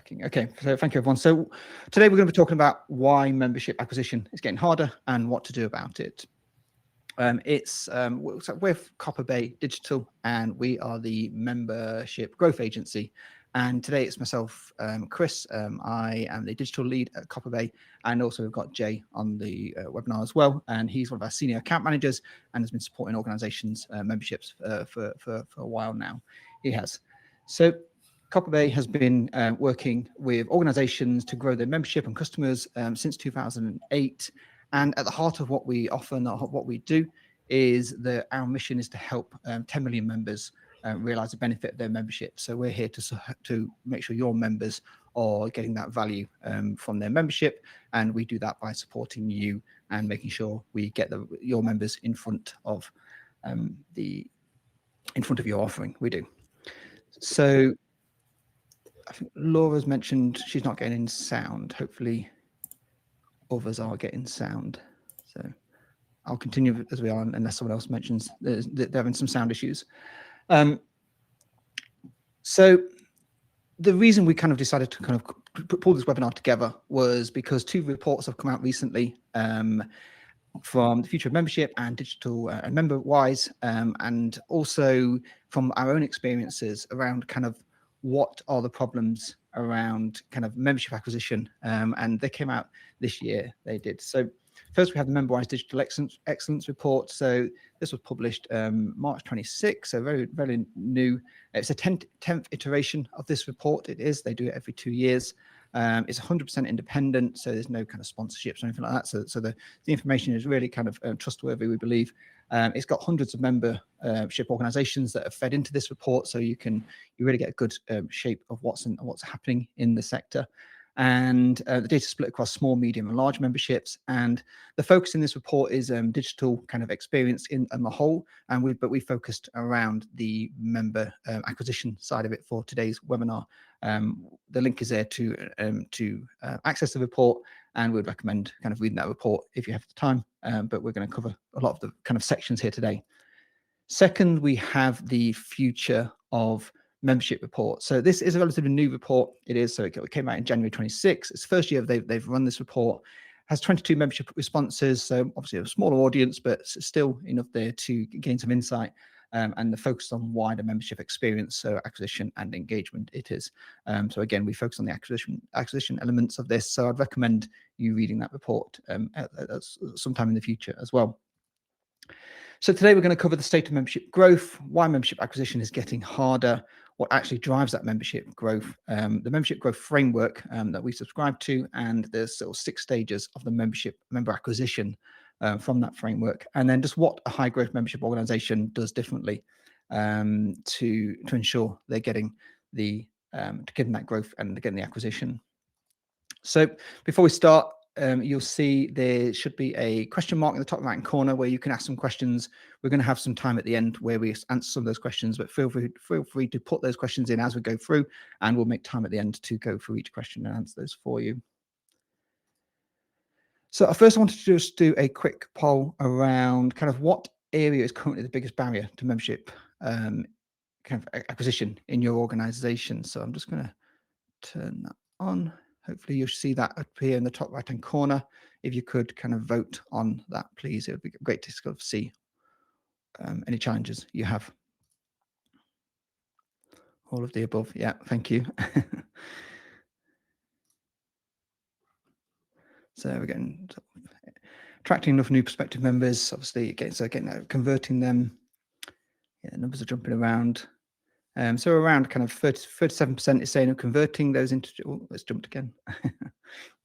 Cracking. Okay, so thank you, everyone. So today we're going to be talking about why membership acquisition is getting harder and what to do about it. We're Copper Bay Digital, and we are the membership growth agency. And today it's myself, Chris. I am the digital lead at Copper Bay, and also we've got Jay on the webinar as well. And he's one of our senior account managers and has been supporting organisations' memberships for a while now. He has. So Copper Bay has been working with organisations to grow their membership and customers since 2008. And at the heart of what we offer and what we do is that our mission is to help 10 million members realize the benefit of their membership. So we're here to make sure your members are getting that value from their membership. And we do that by supporting you and making sure we get your members in front of your offering. We do. So I think Laura's mentioned she's not getting sound. Hopefully others are getting sound. So I'll continue as we are unless someone else mentions that they're having some sound issues. So the reason we kind of decided to kind of pull this webinar together was because two reports have come out recently from the Future of Membership and Digital and MemberWise, and also from our own experiences around kind of what are the problems around kind of membership acquisition, and they came out this year. They did. So first we have the MemberWise Digital Excellence Report. So this was published March 26, so very, very new. It's a 10th iteration of this report. It is. They do it every 2 years. It's 100% independent, so there's no kind of sponsorships or anything like that. So the information is really kind of trustworthy, we believe. It's got hundreds of membership organisations that have fed into this report, so you really get a good shape of what's happening in the sector. And the data split across small, medium, and large memberships. And the focus in this report is digital kind of experience in the whole. But we focused around the member acquisition side of it for today's webinar. The link is there to access the report, and we'd recommend kind of reading that report if you have the time. But we're going to cover a lot of the kind of sections here today. Second, we have the Future of Membership report. So this is a relatively new report. It is. So it came out in January 26. It's the first year they've run this report. Has 22 membership responses. So obviously a smaller audience, but still enough there to gain some insight. And the focus on wider membership experience, so acquisition and engagement it is. So again, we focus on the acquisition elements of this. So I'd recommend you reading that report at sometime in the future as well. So today we're going to cover the state of membership growth, why membership acquisition is getting harder, what actually drives that membership growth, the membership growth framework that we subscribe to, and there's sort of 6 stages of the member acquisition from that framework, and then just what a high growth membership organization does differently to ensure they're getting that growth and getting the acquisition. So before we start, you'll see there should be a question mark in the top right corner where you can ask some questions. We're going to have some time at the end where we answer some of those questions, but feel free to put those questions in as we go through, and we'll make time at the end to go through each question and answer those for you. So first I wanted to just do a quick poll around kind of what area is currently the biggest barrier to membership kind of acquisition in your organization. So I'm just going to turn that on. Hopefully you'll see that up here in the top right hand corner. If you could kind of vote on that, please, it would be great to sort of see any challenges you have. All of the above. Yeah, thank you. So we're getting attracting enough new prospective members, obviously, again, converting them. Yeah, numbers are jumping around. So around kind of 37% is saying of converting those into, oh, let's jumped again.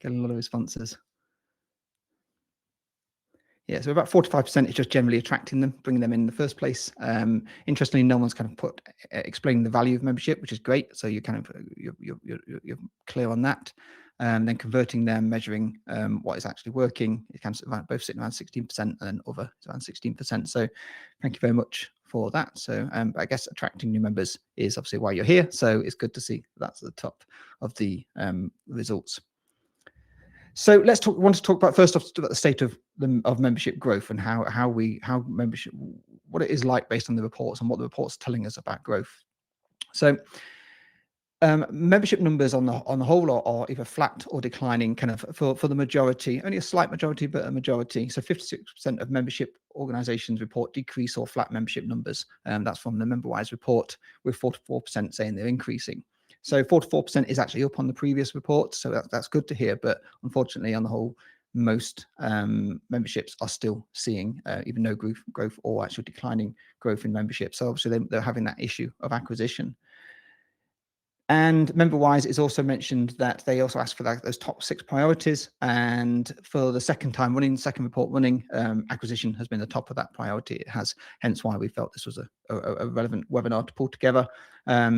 Getting a lot of responses. Yeah, so about 45% is just generally attracting them, bringing them in the first place. Interestingly, no one's kind of explaining the value of membership, which is great. So you're kind of you're clear on that. Then converting them, measuring what is actually working. It can both sitting around 16% and then other is around 16%. So thank you very much for that. So I guess attracting new members is obviously why you're here. So it's good to see that's at the top of the results. So want to talk about first off about the state of membership growth and how membership, what it is like based on the reports and what the reports are telling us about growth. So Membership numbers on the whole are either flat or declining, kind of for the majority, only a slight majority, but a majority. So 56% of membership organizations report decrease or flat membership numbers. That's from the MemberWise report, with 44% saying they're increasing. So 44% is actually up on the previous report. So that's good to hear. But unfortunately, on the whole, most memberships are still seeing even no growth or actually declining growth in membership. So obviously they're having that issue of acquisition. And MemberWise is also mentioned that they also asked for those top 6 priorities. And for the second report running, acquisition has been the top of that priority. It has, hence why we felt this was a relevant webinar to pull together.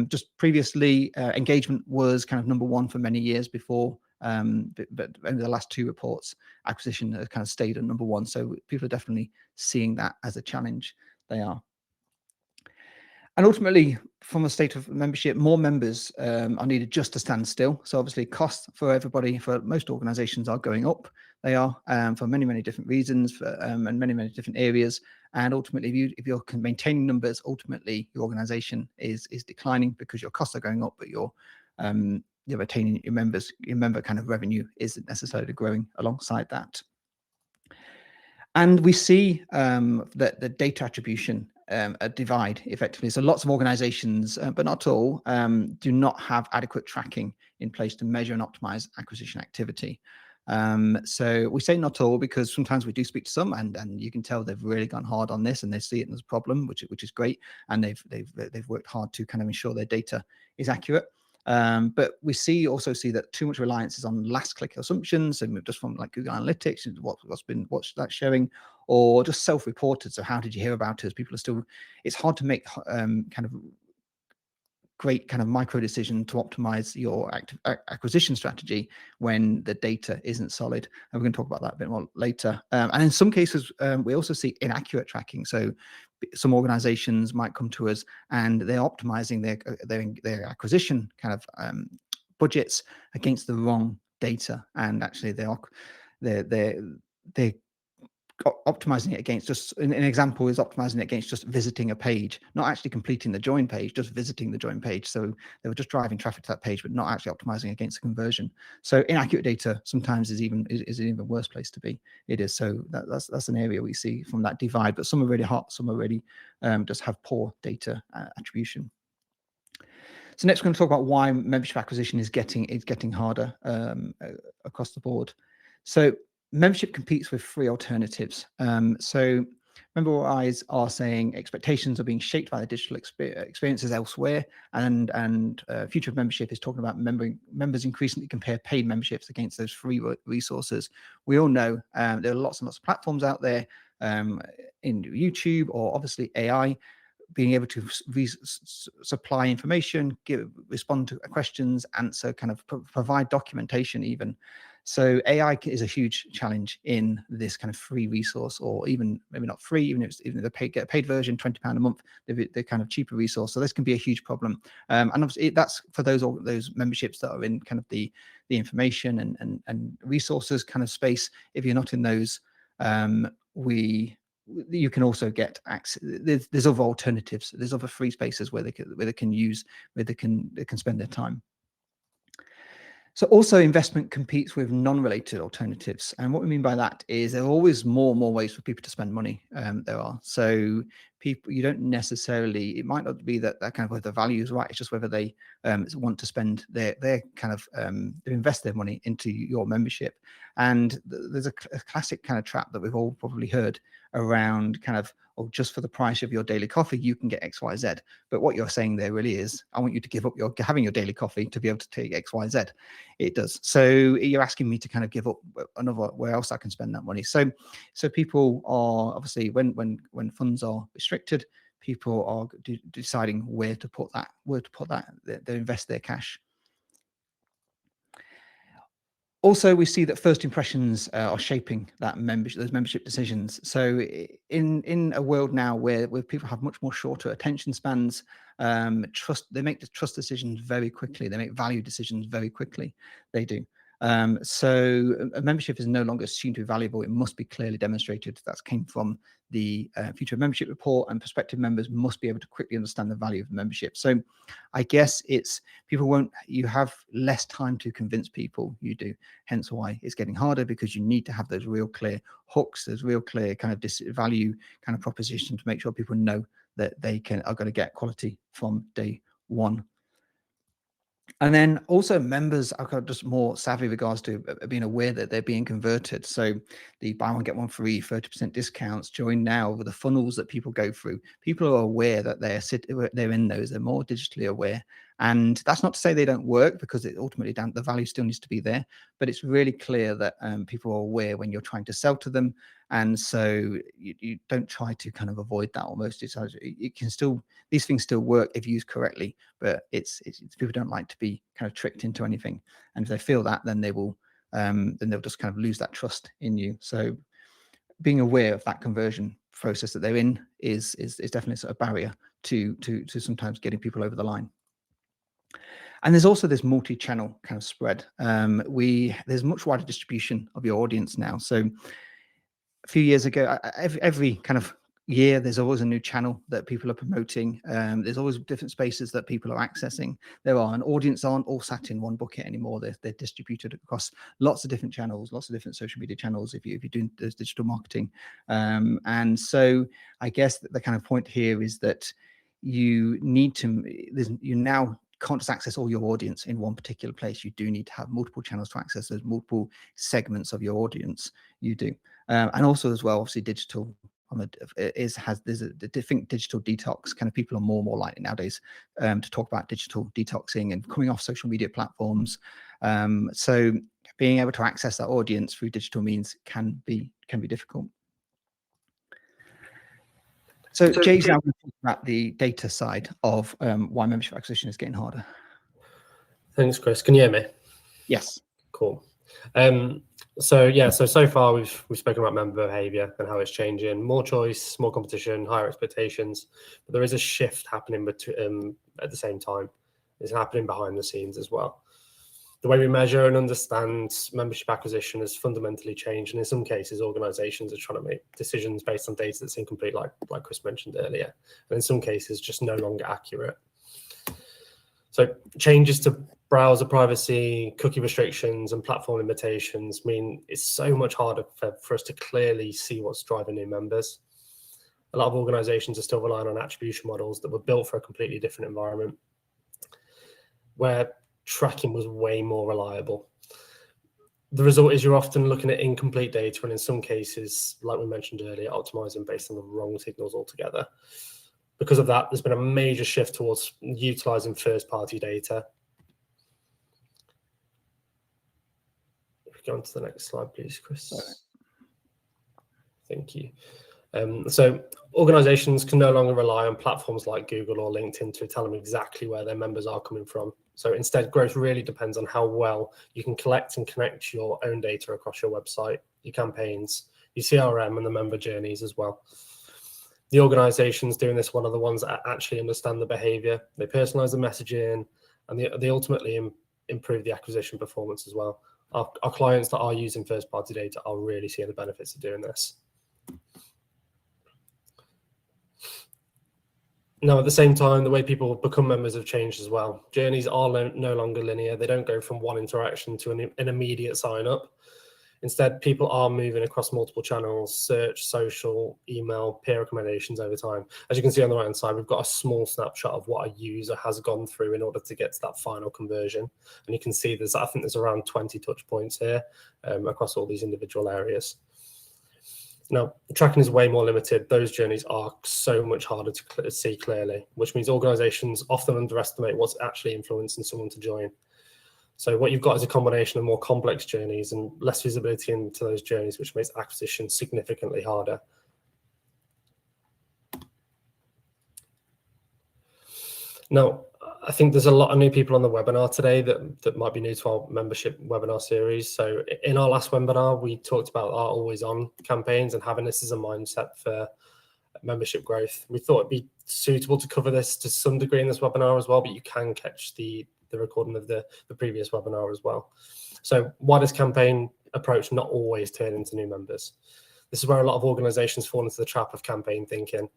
Just previously, engagement was kind of number 1 for many years before, but in the last 2 reports, acquisition has kind of stayed at number 1. So people are definitely seeing that as a challenge. They are. And ultimately, from a state of membership, more members are needed just to stand still. So obviously costs for everybody, for most organizations, are going up. They are for many, many different reasons and many, many different areas. And ultimately, if you're maintaining numbers, ultimately your organization is declining because your costs are going up, but you're retaining your members. Your member kind of revenue isn't necessarily growing alongside that. And we see that the data attribution a divide effectively. So lots of organizations, but not all, do not have adequate tracking in place to measure and optimize acquisition activity. So we say not all because sometimes we do speak to some, and you can tell they've really gone hard on this and they see it as a problem, which is great, and they've worked hard to kind of ensure their data is accurate. But we also see that too much reliance is on last click assumptions, and just from like Google Analytics, what's that showing, or just self-reported. So how did you hear about us? People are still, it's hard to make kind of great kind of micro decision to optimize your acquisition strategy when the data isn't solid. And we're going to talk about that a bit more later. And in some cases, we also see inaccurate tracking. So some organizations might come to us and they're optimizing their acquisition kind of budgets against the wrong data. And actually they're optimizing it against just an example is optimizing it against just visiting a page, not actually completing the join page, just visiting the join page. So they were just driving traffic to that page, but not actually optimizing against the conversion. So inaccurate data sometimes is an even worse place to be. It is. So that's an area we see from that divide, but some are really hot, some are really just have poor data attribution. So next we're going to talk about why membership acquisition is getting harder across the board. So membership competes with free alternatives. So MemberWise are saying expectations are being shaped by the digital experiences elsewhere, and Future of Membership is talking about members increasingly compare paid memberships against those free resources. We all know there are lots and lots of platforms out there in YouTube, or obviously AI, being able to supply information, respond to questions, answer, kind of provide documentation even. So AI is a huge challenge in this kind of free resource, or even maybe not free, even if they get a paid version, £20 a month, they're kind of cheaper resource. So this can be a huge problem. And obviously that's for those memberships that are in kind of the information and resources kind of space. If you're not in those, you can also get access. There's other alternatives. There's other free spaces where they can spend their time. So also investment competes with non-related alternatives. And what we mean by that is there are always more ways for people to spend money. There are. So people, you don't necessarily, it might not be that kind of whether the value is right. It's just whether they want to spend their kind of, invest their money into your membership. And there's a classic kind of trap that we've all probably heard around kind of, oh, just for the price of your daily coffee, you can get X, Y, Z. But what you're saying there really is, I want you to give up having your daily coffee to be able to take X, Y, Z. It does. So you're asking me to kind of give up another where else I can spend that money. So people are obviously, when funds are restricted, people are deciding where to put that, they invest their cash. Also, we see that first impressions are shaping those membership decisions. So in a world now where people have much more shorter attention spans, they make the trust decisions very quickly. They make value decisions very quickly. They do. So a membership is no longer assumed to be valuable. It must be clearly demonstrated. That came from the Future of Membership report, and prospective members must be able to quickly understand the value of the membership. So I guess it's you have less time to convince people, you do. Hence why it's getting harder, because you need to have those real clear hooks, those real clear kind of value kind of proposition to make sure people know that they are going to get quality from day one. And then also members are just more savvy regards to being aware that they're being converted. So the buy one, get one free, 30% discounts, join now, with the funnels that people go through. People are aware that they're in those, they're more digitally aware. And that's not to say they don't work, because it ultimately the value still needs to be there. But it's really clear that people are aware when you're trying to sell to them. And so you don't try to kind of avoid that almost. It can still, these things still work if used correctly, but it's people don't like to be kind of tricked into anything. And if they feel that, then they will, then they'll just kind of lose that trust in you. So being aware of that conversion process that they're in is definitely sort of a barrier to sometimes getting people over the line. And there's also this multi-channel kind of spread. There's much wider distribution of your audience now. So a few years ago, every kind of year, there's always a new channel that people are promoting. There's always different spaces that people are accessing. An audience aren't all sat in one bucket anymore. They're distributed across lots of different channels, lots of different social media channels if you're doing this digital marketing. And so I guess the kind of point here is that you now can't just access all your audience in one particular place. You do need to have multiple channels to access those multiple segments of your audience. You do. And also as well, obviously digital there's a different digital detox. Kind of people are more and more likely nowadays to talk about digital detoxing and coming off social media platforms. So being able to access that audience through digital means can be difficult. So Jay's now going to talk about the data side of why membership acquisition is getting harder. Thanks, Chris. Can you hear me? Yes. Cool. So far we've spoken about member behavior and how it's changing. More choice, more competition, higher expectations. But there is a shift happening at the same time. It's happening behind the scenes as well. The way we measure and understand membership acquisition has fundamentally changed, and in some cases, organisations are trying to make decisions based on data that's incomplete, like Chris mentioned earlier, and in some cases, just no longer accurate. So changes to browser privacy, cookie restrictions, and platform limitations mean it's so much harder for us to clearly see what's driving new members. A lot of organisations are still relying on attribution models that were built for a completely different environment, where tracking was way more reliable. The result is you're often looking at incomplete data, and in some cases, like we mentioned earlier, optimizing based on the wrong signals altogether. Because of that, there's been a major shift towards utilizing first-party data. If we go on to the next slide, please, Chris. Right. Thank you. So organizations can no longer rely on platforms like Google or LinkedIn to tell them exactly where their members are coming from. So instead, growth really depends on how well you can collect and connect your own data across your website, your campaigns, your CRM, and the member journeys as well. The organizations doing this one are the ones that actually understand the behavior. They personalize the messaging, and they ultimately improve the acquisition performance as well. Our clients that are using first-party data are really seeing the benefits of doing this. Now, at the same time, the way people become members have changed as well. Journeys are no longer linear. They don't go from one interaction to an immediate sign up. Instead, people are moving across multiple channels: search, social, email, peer recommendations over time. As you can see on the right-hand side, we've got a small snapshot of what a user has gone through in order to get to that final conversion. And you can see I think there's around 20 touch points here across all these individual areas. Now, tracking is way more limited. Those journeys are so much harder to see clearly, which means organizations often underestimate what's actually influencing someone to join. So what you've got is a combination of more complex journeys and less visibility into those journeys, which makes acquisition significantly harder. Now, I think there's a lot of new people on the webinar today that might be new to our membership webinar series. So in our last webinar, we talked about our always on campaigns and having this as a mindset for membership growth. We thought it'd be suitable to cover this to some degree in this webinar as well, but you can catch the the recording of the previous webinar as well. So why does campaign approach not always turn into new members? This is where a lot of organizations fall into the trap of campaign thinking.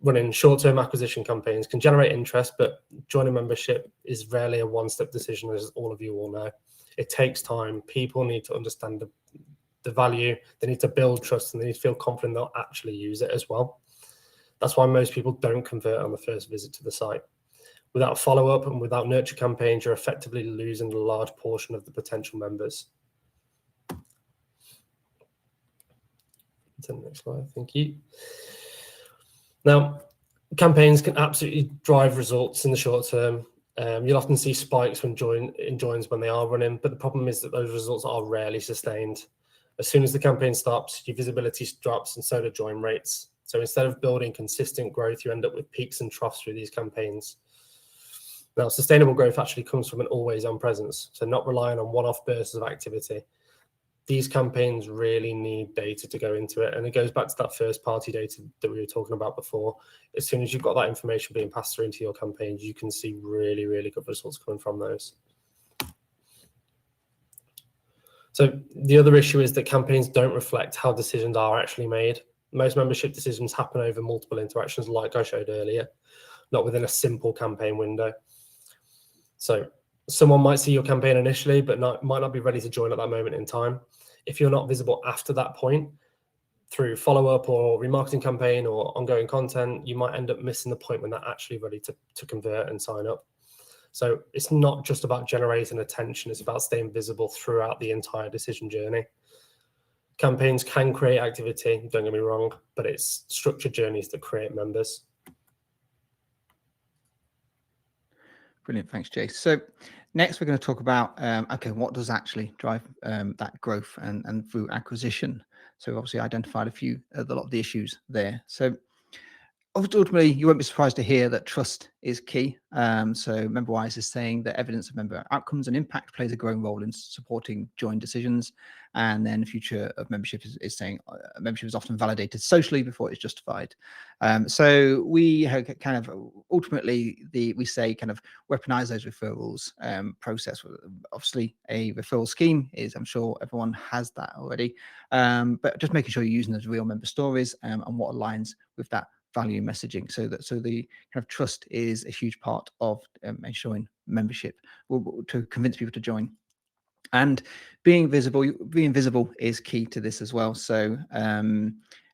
Running short-term acquisition campaigns can generate interest, but joining membership is rarely a one-step decision, as all of you all know. It takes time. People need to understand the value. They need to build trust, and they need to feel confident they'll actually use it as well. That's why most people don't convert on the first visit to the site. Without follow-up and without nurture campaigns, you're effectively losing a large portion of the potential members. To the next slide, thank you. Now, campaigns can absolutely drive results in the short term. You'll often see spikes when joins when they are running, but the problem is that those results are rarely sustained. As soon as the campaign stops, your visibility drops and so do join rates. So instead of building consistent growth, you end up with peaks and troughs through these campaigns. Now, sustainable growth actually comes from an always-on presence, so not relying on one-off bursts of activity. These campaigns really need data to go into it, and it goes back to that first-party data that we were talking about before. As soon as you've got that information being passed through into your campaigns, you can see really, really good results coming from those. So the other issue is that campaigns don't reflect how decisions are actually made. Most membership decisions happen over multiple interactions, like I showed earlier, not within a simple campaign window. So someone might see your campaign initially, but might not be ready to join at that moment in time. If you're not visible after that point, through follow-up or remarketing campaign or ongoing content, you might end up missing the point when they're actually ready to convert and sign up. So it's not just about generating attention, it's about staying visible throughout the entire decision journey. Campaigns can create activity, don't get me wrong, but it's structured journeys that create members. Brilliant, thanks, Jay. So next we're going to talk about, okay, what does actually drive that growth and through acquisition? So we've obviously identified a lot of the issues there. So ultimately, you won't be surprised to hear that trust is key. So MemberWise is saying that evidence of member outcomes and impact plays a growing role in supporting join decisions. And then the future of membership is saying membership is often validated socially before it's justified. So we have kind of ultimately we say kind of weaponize those referrals process. Obviously, a referral scheme is, I'm sure everyone has that already, but just making sure you're using those real member stories and what aligns with that value messaging, so the kind of trust is a huge part of ensuring membership to convince people to join. And being visible is key to this as well. So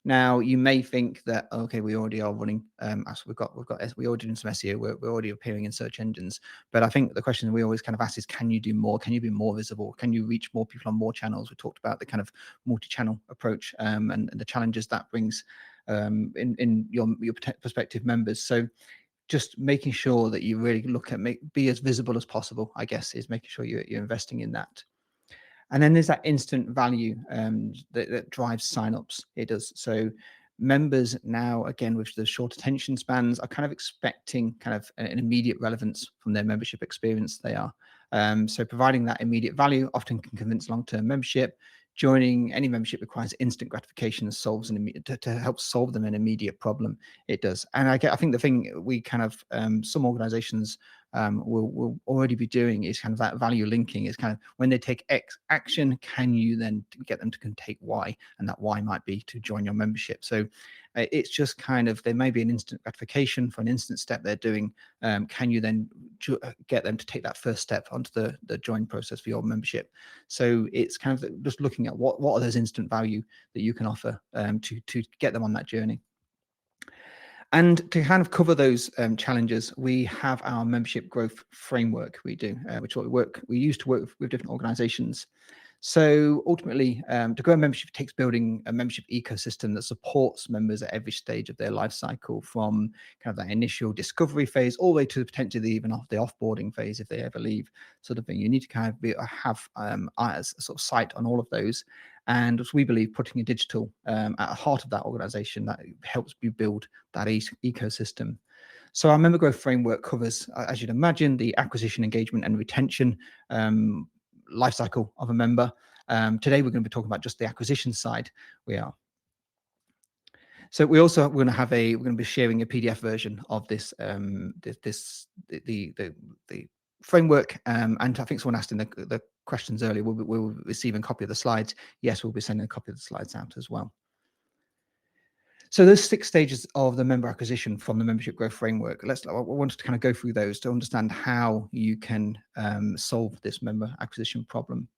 now you may think that, okay, we already are running, we already doing some SEO, we're already appearing in search engines. But I think the question we always kind of ask is, can you do more? Can you be more visible? Can you reach more people on more channels? We talked about the kind of multi-channel approach and the challenges that brings in your prospective members. So just making sure that you really look at be as visible as possible, I guess, is making sure you're investing in that. And then there's that instant value that drives signups. It does. So members now, again, with the short attention spans, are kind of expecting kind of an immediate relevance from their membership experience they are. So providing that immediate value often can convince long-term membership. Joining any membership requires instant gratification to help solve them an immediate problem. It does. And I think the thing we kind of, some organizations will already be doing is kind of that value linking is kind of when they take X action, can you then get them to take Y? And that Y might be to join your membership. So it's just kind of, there may be an instant gratification for an instant step they're doing. Can you then get them to take that first step onto the join process for your membership? So it's kind of just looking at what are those instant value that you can offer to get them on that journey. And to kind of cover those challenges, we have our membership growth framework we use to work with different organizations. So ultimately, to grow a membership takes building a membership ecosystem that supports members at every stage of their life cycle, from kind of that initial discovery phase all the way to potentially even the offboarding phase if they ever leave, sort of thing. You need to kind of have a sort of sight on all of those. And we believe putting a digital at the heart of that organization, that helps you build that ecosystem. So our member growth framework covers, as you'd imagine, the acquisition, engagement, and retention life cycle of a member. Today, we're going to be talking about just the acquisition side. So we're going to be sharing a PDF version of this, the framework, and I think someone asked in the questions earlier, will we receive a copy of the slides? Yes, we'll be sending a copy of the slides out as well. So those 6 stages of the member acquisition from the membership growth framework, I wanted to kind of go through those to understand how you can solve this member acquisition problem.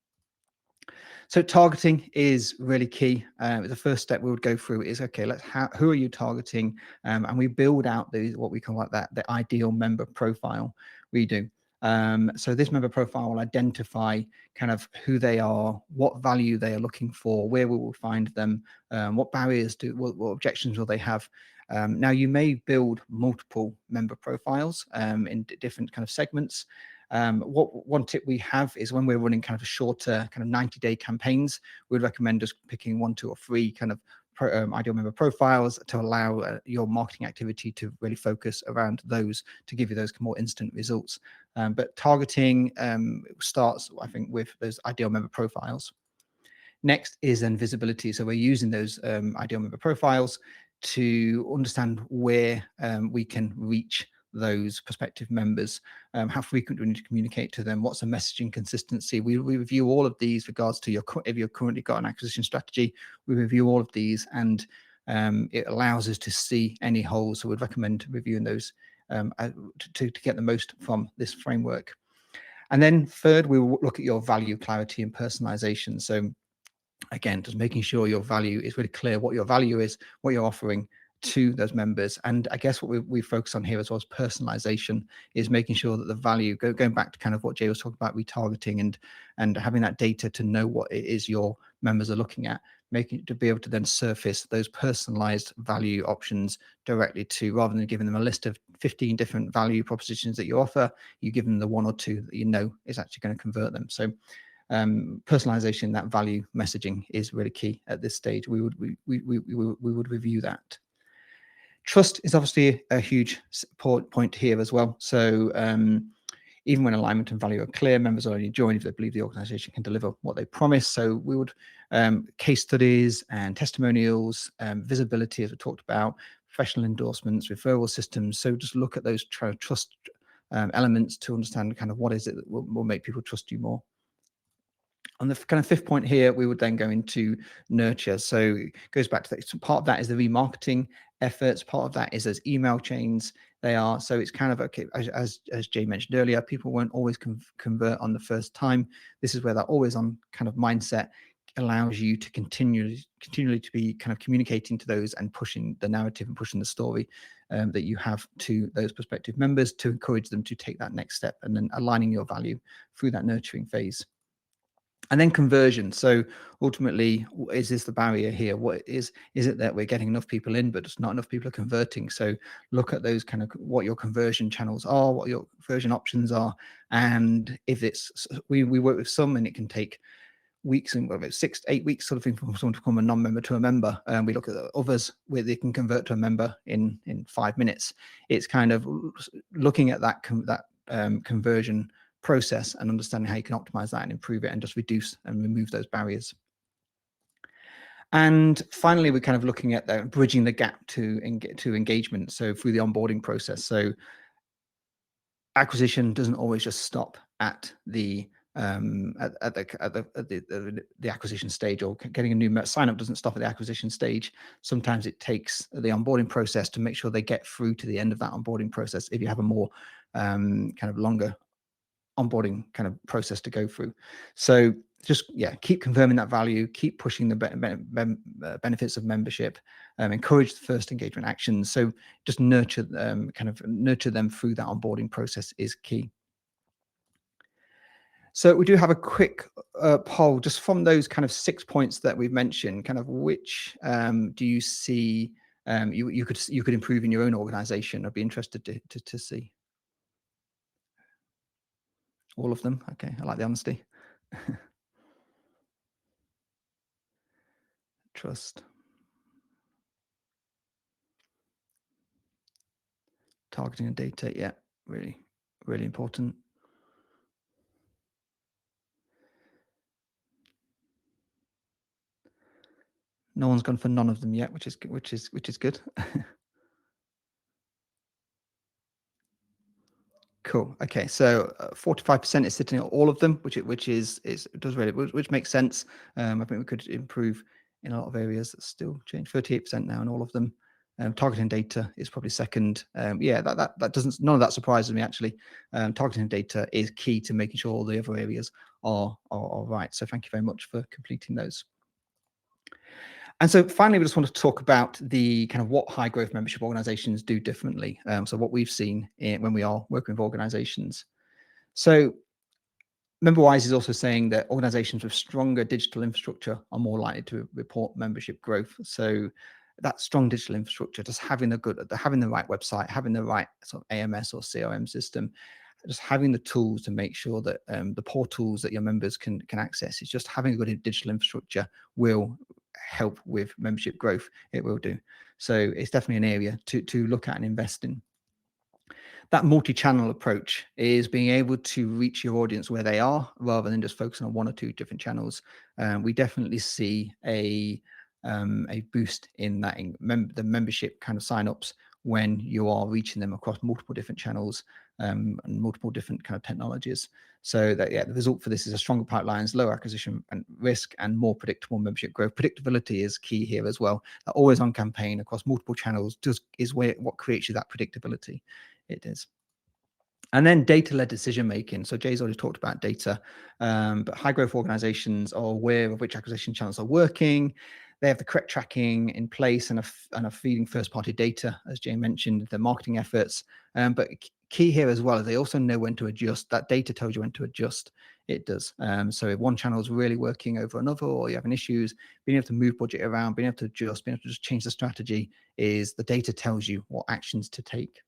So targeting is really key. The first step we would go through is, okay, who are you targeting? And we build out what we call like the ideal member profile. We do. So this member profile will identify kind of who they are, what value they are looking for, where we will find them, what barriers what objections will they have. Now you may build multiple member profiles in different kind of segments. One tip we have is when we're running kind of shorter kind of 90-day campaigns, we'd recommend just picking 1, 2, or 3 kind of ideal member profiles to allow your marketing activity to really focus around those to give you those more instant results. But targeting starts, I think, with those ideal member profiles. Next is then visibility. So we're using those ideal member profiles to understand where we can reach those prospective members, how frequent do we need to communicate to them, what's the messaging consistency. We review all of these regards to if you've currently got an acquisition strategy, we review all of these, and it allows us to see any holes. So we'd recommend reviewing those to get the most from this framework. And then third, we will look at your value, clarity, and personalization. So again, just making sure your value is really clear, what your value is, what you're offering to those members. And I guess what we focus on here as well as personalization is making sure that the value, going back to kind of what Jay was talking about, retargeting and having that data to know what it is your members are looking at, making to be able to then surface those personalized value options directly to, rather than giving them a list of 15 different value propositions that you offer, you give them the 1 or 2 that you know is actually going to convert them. So personalization, that value messaging is really key at this stage. We would review that. Trust is obviously a huge support point here as well. So even when alignment and value are clear, members already join if they believe the organization can deliver what they promise. So we would case studies and testimonials, visibility, as we talked about, professional endorsements, referral systems. So just look at those trust elements to understand kind of what is it that will make people trust you more. On the kind of 5th point here, we would then go into nurture. So it goes back to that. So part of that is the remarketing efforts. Part of that is those email chains. So it's kind of, okay, as Jay mentioned earlier, people won't always convert on the first time. This is where that always on kind of mindset allows you to continually to be kind of communicating to those and pushing the narrative and pushing the story that you have to those prospective members to encourage them to take that next step, and then aligning your value through that nurturing phase. And then conversion. So ultimately, is this the barrier here? What is it that we're getting enough people in, but just not enough people are converting? So look at those kind of what your conversion channels are, what your conversion options are. And if we work with some, and it can take weeks, and about 6 to 8 weeks sort of thing, for someone to become a non-member to a member. And we look at others where they can convert to a member in 5 minutes. It's kind of looking at that conversion process and understanding how you can optimize that and improve it and just reduce and remove those barriers. And finally, we're kind of looking at bridging the gap to engagement. So through the onboarding process. So acquisition doesn't always just stop at the acquisition stage, or getting a new sign up doesn't stop at the acquisition stage. Sometimes it takes the onboarding process to make sure they get through to the end of that onboarding process if you have a more kind of longer onboarding kind of process to go through. So just keep confirming that value, keep pushing the benefits of membership, encourage the first engagement actions. So just nurture them through that onboarding process is key. So we do have a quick poll just from those kind of 6 points that we've mentioned. Kind of which do you see you could improve in your own organization? I'd be interested to see. All of them. Okay, I like the honesty. Trust. Targeting and data. Yeah, really, really important. No one's gone for none of them yet, which is good. Cool. Cool. Okay, so 45% is sitting at all of them, which which makes sense. I think we could improve in a lot of areas. That's still change. 38% now in all of them. Targeting data is probably second. Yeah, that doesn't. None of that surprises me actually. Targeting data is key to making sure all the other areas are right. So thank you very much for completing those. And so finally, we just want to talk about the kind of what high growth membership organizations do differently. So what we've seen when we are working with organizations. So MemberWise is also saying that organizations with stronger digital infrastructure are more likely to report membership growth. So that strong digital infrastructure, just having the right website, having the right sort of AMS or CRM system, just having the tools to make sure that the portals that your members can access, is just having a good digital infrastructure will help with membership growth. It will do. So it's definitely an area to look at and invest in. That multi-channel approach is being able to reach your audience where they are rather than just focusing on one or two different channels. We definitely see a boost in that the membership kind of signups when you are reaching them across multiple different channels and multiple different kind of technologies. So that, yeah, the result for this is a stronger pipelines, lower acquisition and risk, and more predictable membership growth. Predictability is key here as well. That always on campaign across multiple channels is what creates you that predictability. It is. And then data-led decision making. So Jay's already talked about data, but high growth organizations are aware of which acquisition channels are working. They have the correct tracking in place and are feeding first-party data, as Jay mentioned, their marketing efforts. But key here as well is they also know when to adjust. That data tells you when to adjust. It does. So if one channel is really working over another, or you're having issues, being able to move budget around, being able to adjust, being able to just change the strategy, is the data tells you what actions to take.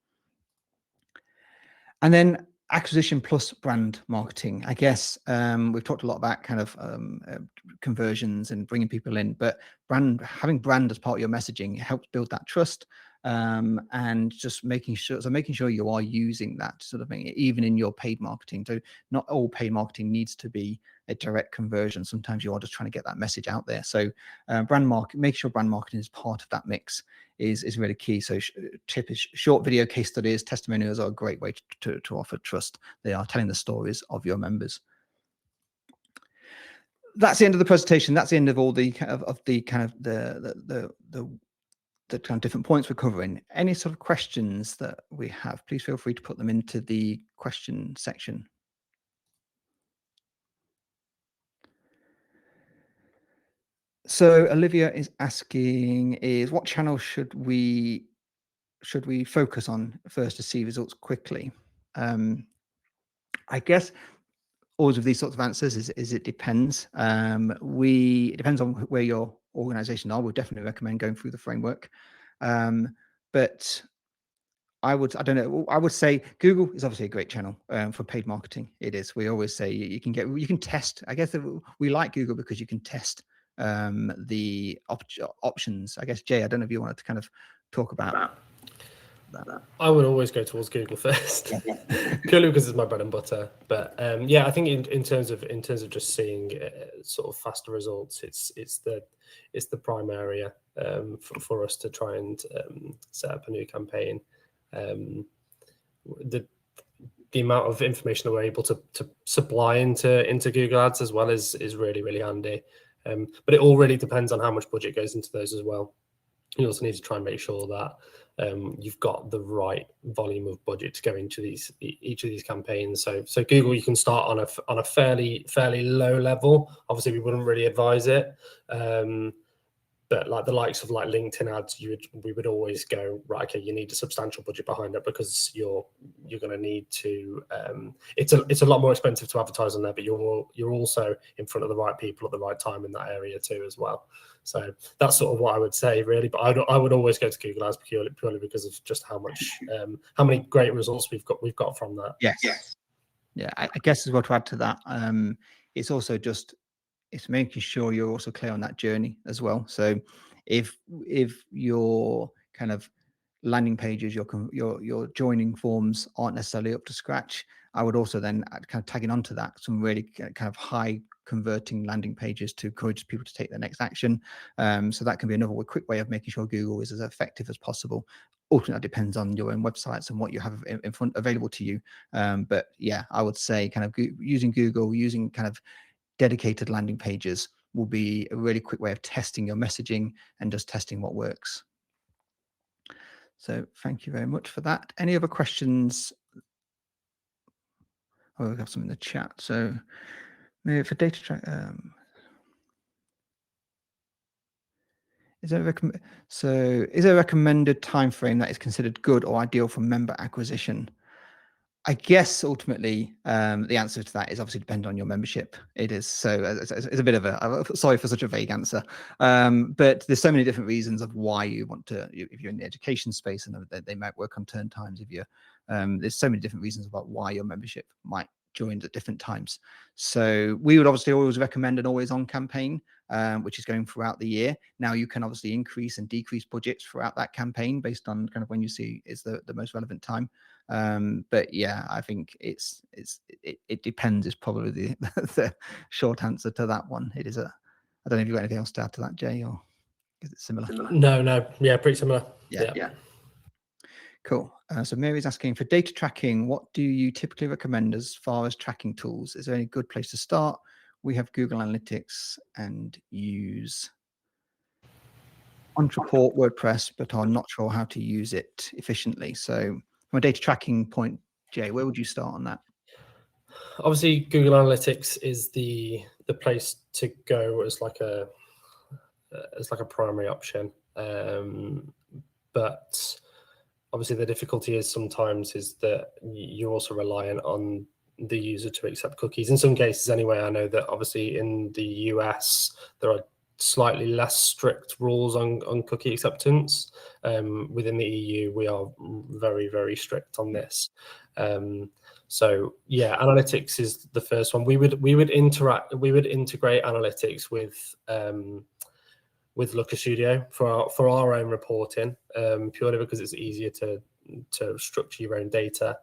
And then acquisition plus brand marketing. I guess we've talked a lot about kind of conversions and bringing people in, but having brand as part of your messaging helps build that trust, and just making sure you are using that sort of thing, even in your paid marketing. So not all paid marketing needs to be a direct conversion. Sometimes you are just trying to get that message out there. So make sure brand marketing is part of that mix is really key. So tip is short video case studies, testimonials are a great way to offer trust. They are telling the stories of your members. That's the end of the presentation. That's the end of all the kind of the kind of different points we're covering. Any sort of questions that we have, please feel free to put them into the question section. So Olivia is asking, what channel should we focus on first to see results quickly? I guess always with these sorts of answers is it depends. It depends on where your organization are. We'll definitely recommend going through the framework. But I would say Google is obviously a great channel for paid marketing. It is. We always say you can test. I guess we like Google because you can test the options. I guess, Jay, I don't know if you wanted to kind of talk about that. I would always go towards Google first, purely because it's my bread and butter. But yeah, I think in terms of just seeing sort of faster results, it's the prime area for us to try and set up a new campaign. The amount of information that we're able to supply into Google Ads as well is really, really handy. But it all really depends on how much budget goes into those as well. You also need to try and make sure that you've got the right volume of budget to go into each of these campaigns. So Google, you can start on a fairly low level. Obviously, we wouldn't really advise it. But like the likes of like LinkedIn ads, we would always go, right, okay, you need a substantial budget behind it, because you're going to need to. It's a lot more expensive to advertise on there, but you're also in front of the right people at the right time in that area too as well. So that's sort of what I would say, really. But I would always go to Google Ads purely because of just how many great results we've got from that. Yes. Yeah, I guess as well to add to that, it's also just it's making sure you're also clear on that journey as well. So if your kind of landing pages, your joining forms aren't necessarily up to scratch, I would also then kind of tagging onto that some really kind of high converting landing pages to encourage people to take the next action. So that can be another quick way of making sure Google is as effective as possible. ultimately that depends on your own websites and what you have in front available to you. But yeah, I would say kind of using Google, using kind of dedicated landing pages will be a really quick way of testing your messaging and just testing what works. So thank you very much for that. Any other questions? Oh, we have some in the chat. So maybe for data track, is there a recommended time frame that is considered good or ideal for member acquisition? I guess ultimately the answer to that is obviously dependent on your membership. It is. So it's a bit of sorry for such a vague answer, but there's so many different reasons of why you want to, if you're in the education space, and they might work on turn times. If you're, there's so many different reasons about why your membership might join at different times. So we would obviously always recommend an always on campaign, which is going throughout the year. Now you can obviously increase and decrease budgets throughout that campaign based on kind of when you see is the most relevant time. But yeah, I think it depends is probably the short answer to that one. It is I don't know if you've got anything else to add to that, Jay, or is it similar? No, yeah, pretty similar. Yeah. Cool. So Mary's asking, for data tracking, what do you typically recommend as far as tracking tools? Is there any good place to start? We have Google Analytics and use Ontraport WordPress, but are not sure how to use it efficiently. So from a data tracking point, Jay, where would you start on that? Obviously, Google Analytics is the place to go as like a primary option. But obviously, the difficulty is sometimes is that you're also reliant on the user to accept cookies. In some cases, anyway, I know that obviously in the US there are slightly less strict rules on cookie acceptance. Within the EU, we are very, very strict on this. So yeah, analytics is the first one. We would integrate analytics with Looker Studio for our own reporting, purely because it's easier to structure your own data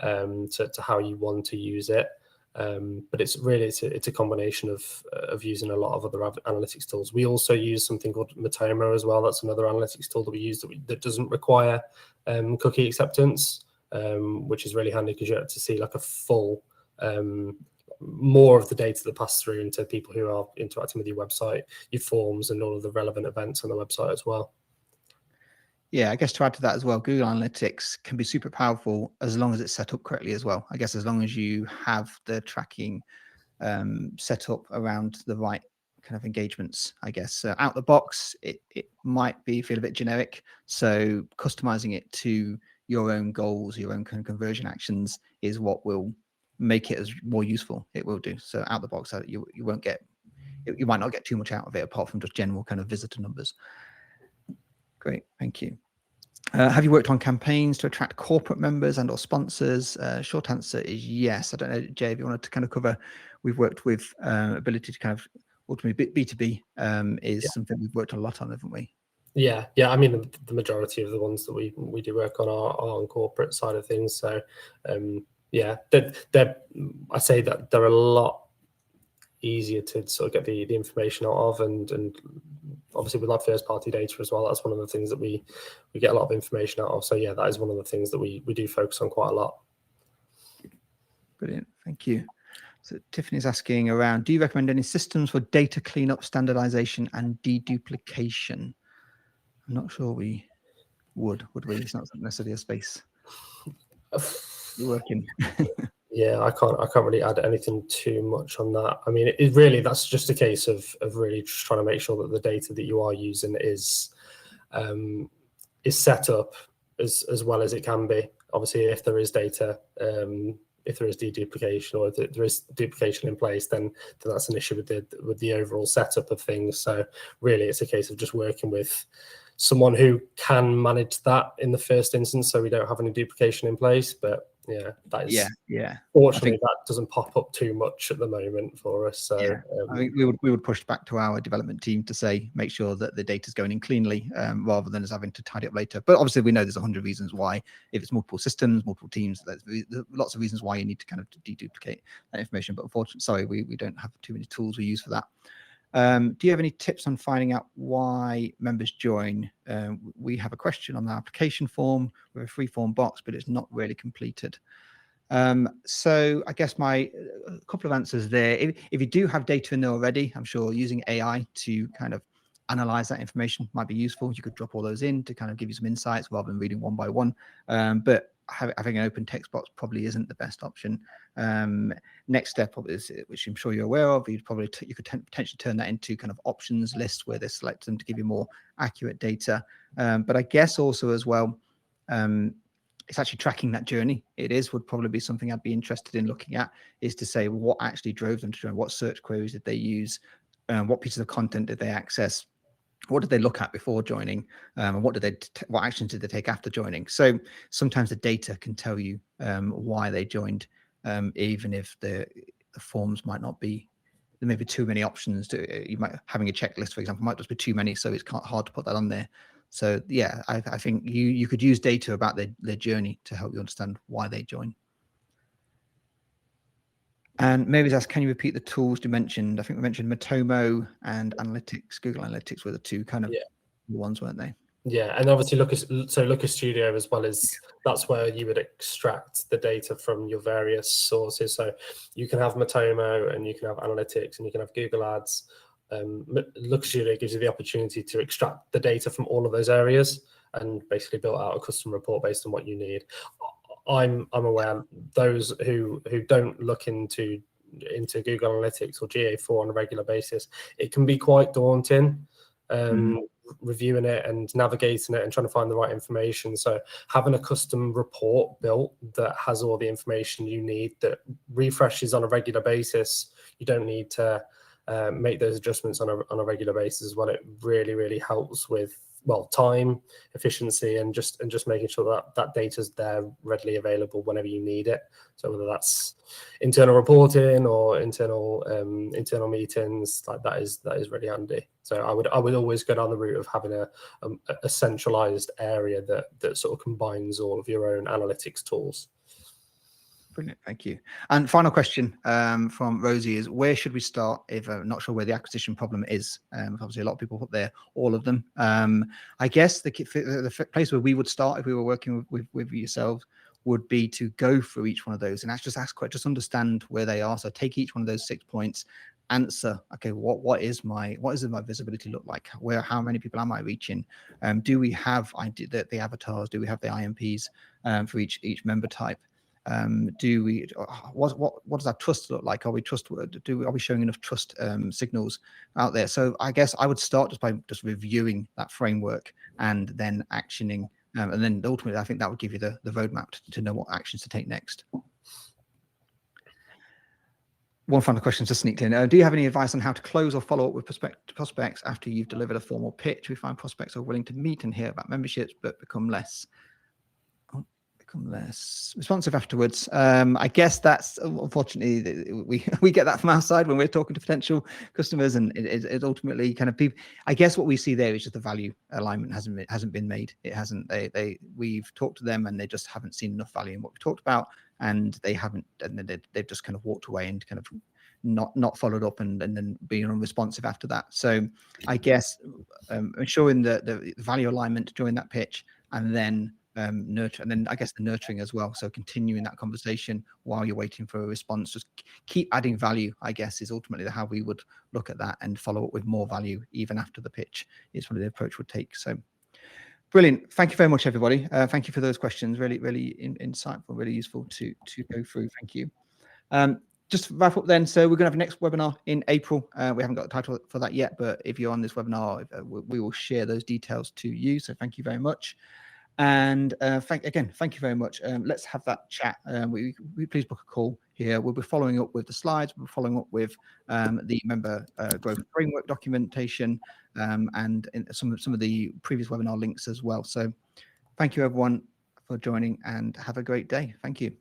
to how you want to use it. But it's a combination of using a lot of other analytics tools. We also use something called Matomo as well. That's another analytics tool that we use that doesn't require cookie acceptance, which is really handy because you have to see like a full more of the data that pass through into people who are interacting with your website, your forms, and all of the relevant events on the website as well. Yeah, I guess to add to that as well, Google Analytics can be super powerful as long as it's set up correctly as well. I guess as long as you have the tracking set up around the right kind of engagements, I guess. Out the box, it might feel a bit generic. So customizing it to your own goals, your own kind of conversion actions is what will make it as more useful. It will do. So out the box, you won't get, you might not get too much out of it apart from just general kind of visitor numbers. Great, thank you. Have you worked on campaigns to attract corporate members and or sponsors? Short answer is yes. I don't know, Jay, if you wanted to kind of cover, we've worked with ability to kind of ultimately B2B is something we've worked a lot on, haven't we? Yeah. I mean, the majority of the ones that we do work on are on corporate side of things. So yeah, I say that they're a lot easier to sort of get the information out of, and obviously with our first party data as well, that's one of the things that we get a lot of information out of. So yeah, that is one of the things that we do focus on quite a lot. Brilliant, thank you. So Tiffany's asking around, do you recommend any systems for data cleanup, standardization and deduplication? I'm not sure we would we? It's not necessarily a space you work in. Yeah, I can't really add anything too much on that. I mean, it really, that's just a case of really just trying to make sure that the data that you are using is set up as well as it can be. Obviously, if there is data, if there is deduplication or if there is duplication in place, then that's an issue with the overall setup of things. So really, it's a case of just working with someone who can manage that in the first instance, so we don't have any duplication in place. But yeah, that is fortunately that doesn't pop up too much at the moment for us. So yeah, I think we would push back to our development team to say make sure that the data is going in cleanly rather than us having to tidy up later. But obviously we know there's 100 reasons why, if it's multiple systems, multiple teams, there's lots of reasons why you need to kind of deduplicate that information. But unfortunately, sorry, we don't have too many tools we use for that. Do you have any tips on finding out why members join? We have a question on the application form with a free form box, but it's not really completed. So I guess a couple of answers there. If you do have data in there already, I'm sure using AI to kind of analyze that information might be useful. You could drop all those in to kind of give you some insights rather than reading one by one. But having an open text box probably isn't the best option. Next step is, which I'm sure you're aware of, you could potentially turn that into kind of options lists where they select them to give you more accurate data. But I guess also as well, it's actually tracking that journey. Would probably be something I'd be interested in looking at, is to say what actually drove them to join, what search queries did they use, what pieces of content did they access, what did they look at before joining, and what actions did they take after joining. So sometimes the data can tell you why they joined, even if the forms might not be, there may be too many options. You might, having a checklist, for example, might just be too many, so it's hard to put that on there. So yeah, I think you could use data about their journey to help you understand why they join. And maybe asked, can you repeat the tools you mentioned? I think we mentioned Matomo and Analytics. Google Analytics were the two kind of ones, weren't they? Yeah, and obviously Looker Studio as well, as that's where you would extract the data from your various sources. So you can have Matomo and you can have Analytics and you can have Google Ads. Looker Studio gives you the opportunity to extract the data from all of those areas and basically build out a custom report based on what you need. I'm aware those who don't look into Google Analytics or GA4 on a regular basis, it can be quite daunting. Reviewing it and navigating it and trying to find the right information. So having a custom report built that has all the information you need, that refreshes on a regular basis, you don't need to make those adjustments on a regular basis as well. It really helps with, well, time, efficiency, and just making sure that data's there readily available whenever you need it. So whether that's internal reporting or internal meetings, like that is really handy. So I would always go down the route of having a centralized area that sort of combines all of your own analytics tools. Brilliant, thank you. And final question from Rosie is, where should we start if I'm not sure where the acquisition problem is? Obviously, a lot of people put there all of them. I guess the place where we would start if we were working with yourselves would be to go through each one of those and just understand where they are. So take each one of those 6 points, answer, okay, what does my visibility look like? How many people am I reaching? Do we have the avatars? Do we have the IMPs for each member type? What does our trust look like? Are we showing enough trust signals out there? So I guess I would start just by reviewing that framework and then actioning, and then ultimately I think that would give you the roadmap to know what actions to take next. One final question just sneaked in. Do you have any advice on how to close or follow up with prospects after you've delivered a formal pitch? We find prospects are willing to meet and hear about memberships, but become less responsive afterwards. I guess that's, unfortunately, we get that from our side when we're talking to potential customers, and it ultimately kind of people. I guess what we see there is just the value alignment hasn't been made. It hasn't. We've talked to them and they just haven't seen enough value in what we talked about, and they've just kind of walked away and kind of not followed up and then being unresponsive after that. So I guess ensuring the value alignment during that pitch, and then nurture, and then I guess the nurturing as well. So continuing that conversation while you're waiting for a response, just keep adding value, I guess, is ultimately how we would look at that, and follow up with more value even after the pitch is what the approach would take. So brilliant. Thank you very much, everybody. Thank you for those questions. Really insightful, really useful to go through. Thank you. Just to wrap up then, so we're going to have a next webinar in April. We haven't got a title for that yet, but if you're on this webinar, we will share those details to you. So thank you very much. And thank you very much. Let's have that chat. We please book a call here. We'll be following up with the slides. We'll be following up with the member growth framework documentation, and some of the previous webinar links as well. So thank you everyone for joining, and have a great day. Thank you.